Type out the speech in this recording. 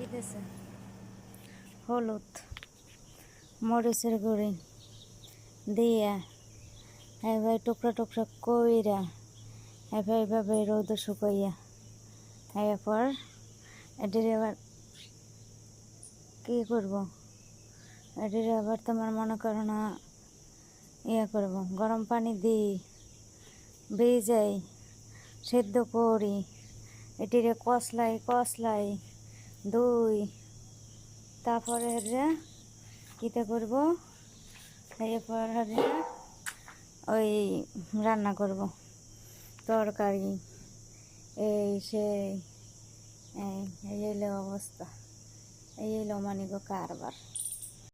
দিতেছে হলুদ মরিচের গুঁড়ি দিয়া এবার টুকরা টুকরা কইরা এবার এইভাবে রোদে শুকাইয়া এরপর এটির আবার কী করবো, এটির আবার তোমার মনে করো না ইয়ে করবো, গরম পানি দিই ভিজাই সেদ্ধ করি, এটিরে কসলাই দুই, তারপরে কীতে করবো, এরপর ওই রান্না করব তরকারি এই সেই এই এলো অবস্থা, এই এলো মানে গো কারবার।